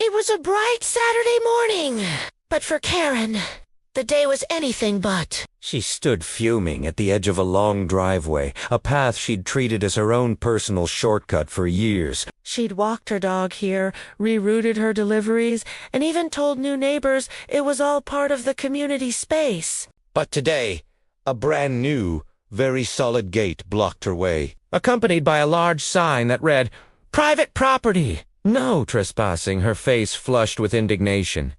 It was a bright Saturday morning, but for Karen, the day was anything but. She stood fuming at the edge of a long driveway, a path she'd treated as her own personal shortcut for years. She'd walked her dog here, rerouted her deliveries, and even told new neighbors it was all part of the community space. But today, a brand new, very solid gate blocked her way, accompanied by a large sign that read, "Private property! No trespassing," her face flushed with indignation.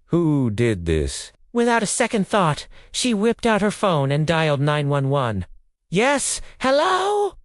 Who did this? Without a second thought, she whipped out her phone and dialed 911. Yes, hello?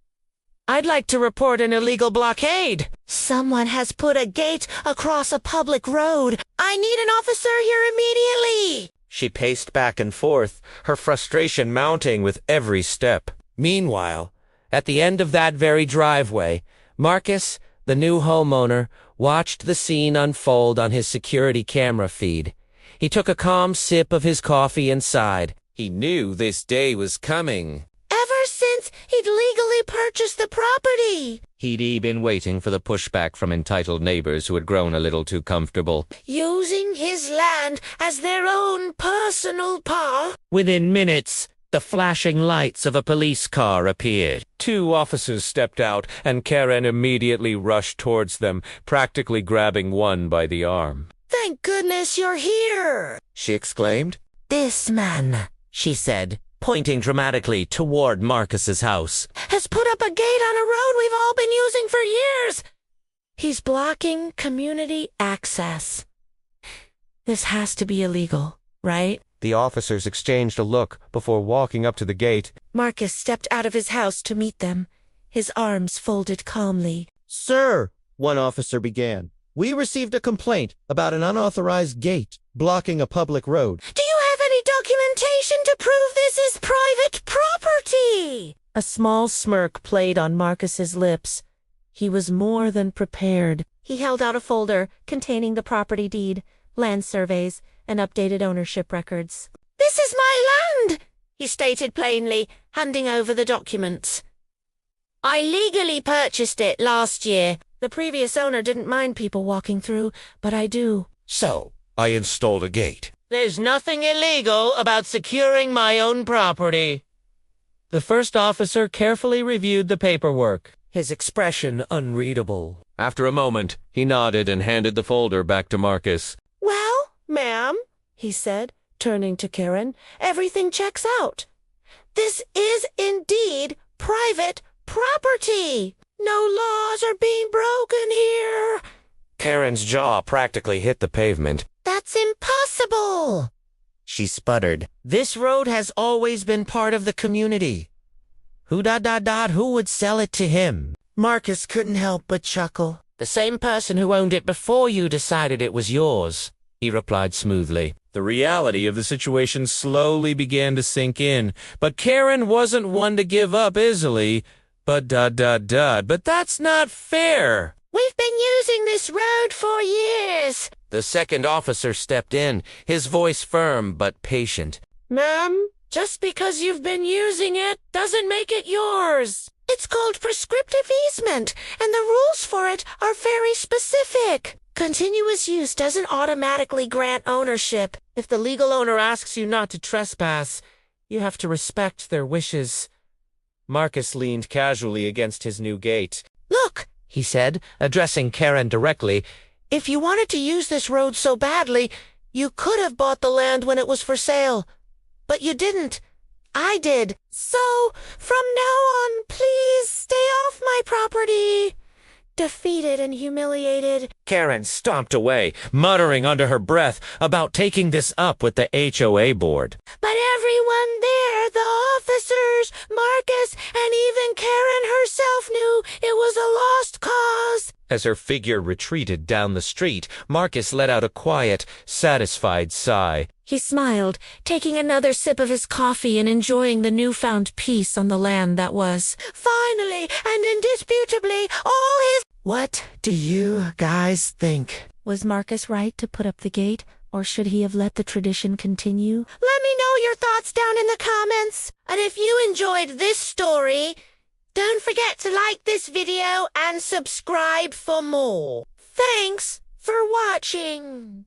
I'd like to report an illegal blockade. Someone has put a gate across a public road. I need an officer here immediately. She paced back and forth, her frustration mounting with every step. Meanwhile, at the end of that very driveway, Marcus, the new homeowner, watched the scene unfold on his security camera feed. He took a calm sip of his coffee and sighed. He knew this day was coming. Ever since he'd legally purchased the property. He'd been waiting for the pushback from entitled neighbors who had grown a little too comfortable. Using his land as their own personal paw. Within minutes, the flashing lights of a police car appeared. 2 officers stepped out, and Karen immediately rushed towards them, practically grabbing one by the arm. Thank goodness you're here, she exclaimed. This man, she said, pointing dramatically toward Marcus's house, has put up a gate on a road we've all been using for years. He's blocking community access. This has to be illegal, right? The officers exchanged a look before walking up to the gate. Marcus stepped out of his house to meet them, his arms folded calmly. "Sir," one officer began, "we received a complaint about an unauthorized gate blocking a public road." Do you have any documentation to prove this is private property? A small smirk played on Marcus's lips. He was more than prepared. He held out a folder containing the property deed, land surveys, and updated ownership records. This is my land, he stated plainly, handing over the documents. I legally purchased it last year. The previous owner didn't mind people walking through, but I do. So, I installed a gate. There's nothing illegal about securing my own property. The first officer carefully reviewed the paperwork, his expression unreadable. After a moment, he nodded and handed the folder back to Marcus. Well, ma'am, he said, turning to Karen, everything checks out. This is indeed private property. No laws are being broken here. Karen's jaw practically hit the pavement. That's impossible, she sputtered. This road has always been part of the community. Who would sell it to him? Marcus couldn't help but chuckle. The same person who owned it before you decided it was yours, he replied smoothly. The reality of the situation slowly began to sink in, but Karen wasn't one to give up easily. But that's not fair. We've been using this road for years. The second officer stepped in, his voice firm but patient. Ma'am, just because you've been using it doesn't make it yours. It's called prescriptive easement, and the rules for it are very specific. Continuous use doesn't automatically grant ownership. If the legal owner asks you not to trespass, you have to respect their wishes. Marcus leaned casually against his new gate. Look, he said, addressing Karen directly, if you wanted to use this road so badly, you could have bought the land when it was for sale. But you didn't. I did. So, from now on, please stay off my property. Defeated and humiliated, Karen stomped away, muttering under her breath about taking this up with the HOA board. But everyone there, the officers, Marcus, and even Karen herself knew it was a lost cause. As her figure retreated down the street, Marcus let out a quiet, satisfied sigh. He smiled, taking another sip of his coffee and enjoying the newfound peace on the land that was, finally and indisputably, all his. What do you guys think? Was Marcus right to put up the gate, or should he have let the tradition continue? Let me know your thoughts down in the comments. And if you enjoyed this story, don't forget to like this video and subscribe for more. Thanks for watching. watching.